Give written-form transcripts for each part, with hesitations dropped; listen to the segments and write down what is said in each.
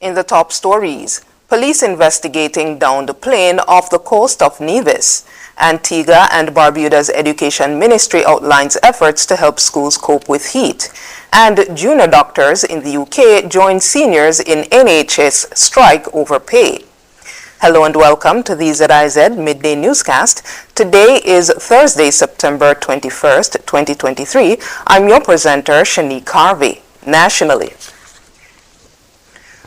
In the top stories, police investigating downed plane off the coast of Nevis. Antigua and Barbuda's Education Ministry outlines efforts to help schools cope with heat. And junior doctors in the UK join seniors in NHS strike over pay. Hello and welcome to the ZIZ Midday Newscast. Today is Thursday, September 21st, 2023. I'm your presenter, Shanique Harvey. Nationally,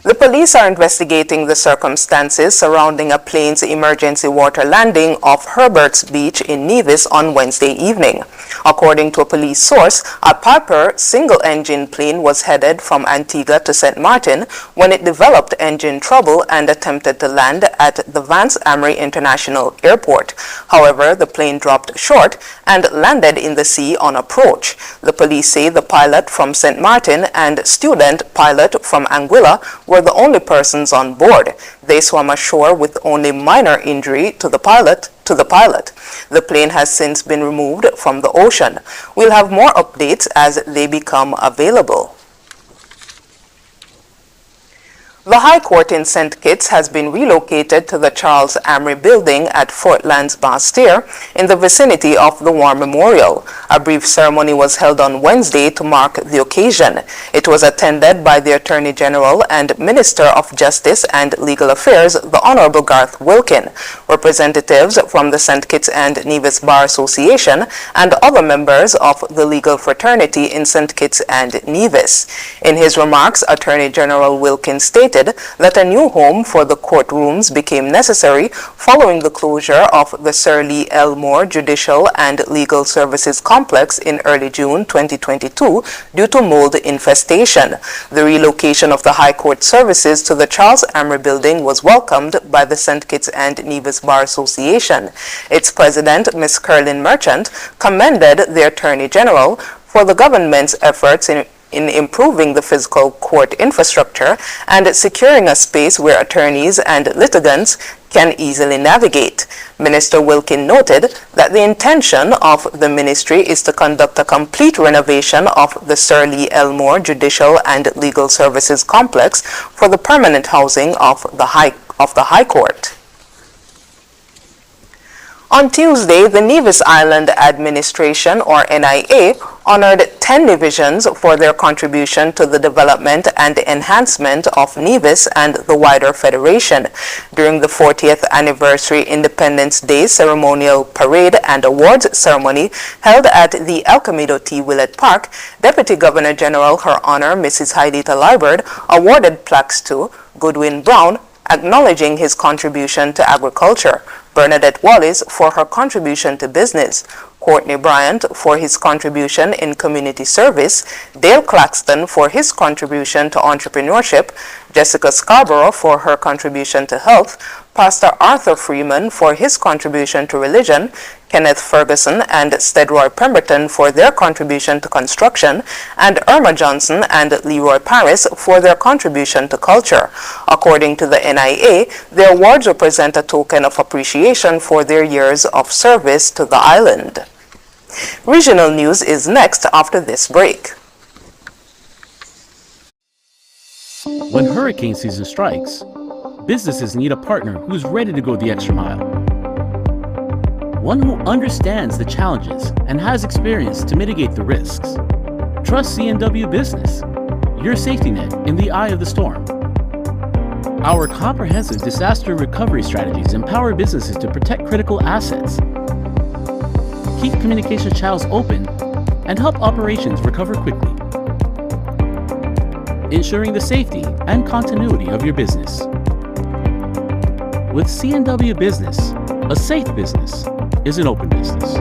the police are investigating the circumstances surrounding a plane's emergency water landing off Herbert's Beach in Nevis on Wednesday evening. According to a police source, a Piper single-engine plane was headed from Antigua to St. Martin when it developed engine trouble and attempted to land at the Vance Amory International Airport. However, the plane dropped short and landed in the sea on approach. The police say the pilot from St. Martin and student pilot from Anguilla were the only persons on board. They swam ashore with only minor injury to the pilot. The plane has since been removed from the ocean. We'll have more updates as they become available. The High Court in St. Kitts has been relocated to the Charles Amory building at Fort Lance Bastille in the vicinity of the War Memorial. A brief ceremony was held on Wednesday to mark the occasion. It was attended by the Attorney General and Minister of Justice and Legal Affairs, the Honorable Garth Wilkin, representatives from the St. Kitts and Nevis Bar Association, and other members of the legal fraternity in St. Kitts and Nevis. In his remarks, Attorney General Wilkin stated that a new home for the courtrooms became necessary following the closure of the Sir Lee Elmore Judicial and Legal Services Complex in early June 2022 due to mold infestation. The relocation of the High Court services to the Charles Amory building was welcomed by the St. Kitts and Nevis Bar Association. Its president, Ms. Curlin Merchant, commended the Attorney General for the government's efforts in improving the physical court infrastructure and securing a space where attorneys and litigants can easily navigate. Minister Wilkin noted that the intention of the ministry is to conduct a complete renovation of the Sir Lee Elmore Judicial and Legal Services Complex for the permanent housing of the High Court. On Tuesday, the Nevis Island Administration, or NIA, honored 10 divisions for their contribution to the development and enhancement of Nevis and the wider Federation. During the 40th Anniversary Independence Day ceremonial parade and awards ceremony held at the El Camino T. Willett Park, Deputy Governor General Her Honor Mrs. Haidita Liburd awarded plaques to Goodwin Brown, acknowledging his contribution to agriculture, Bernadette Wallace for her contribution to business, Courtney Bryant for his contribution in community service, Dale Claxton for his contribution to entrepreneurship, Jessica Scarborough for her contribution to health, Pastor Arthur Freeman for his contribution to religion, Kenneth Ferguson and Stedroy Pemberton for their contribution to construction, and Irma Johnson and Leroy Paris for their contribution to culture. According to the NIA, the awards represent a token of appreciation for their years of service to the island. Regional news is next after this break. When hurricane season strikes, businesses need a partner who's ready to go the extra mile. One who understands the challenges and has experience to mitigate the risks. Trust C&W Business, your safety net in the eye of the storm. Our comprehensive disaster recovery strategies empower businesses to protect critical assets, keep communication channels open, and help operations recover quickly, ensuring the safety and continuity of your business. With C&W Business, a safe business is an open business.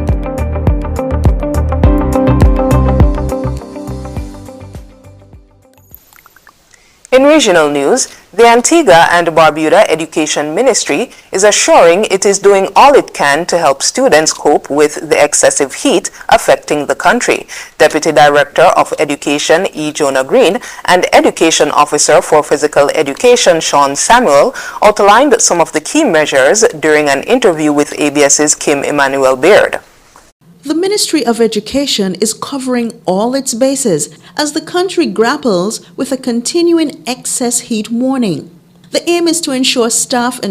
In regional news, the Antigua and Barbuda Education Ministry is assuring it is doing all it can to help students cope with the excessive heat affecting the country. Deputy Director of Education E. Jonah Green and Education Officer for Physical Education Sean Samuel outlined some of the key measures during an interview with ABS's Kim Emmanuel Baird. The Ministry of Education is covering all its bases as the country grapples with a continuing excess heat warning. The aim is to ensure staff and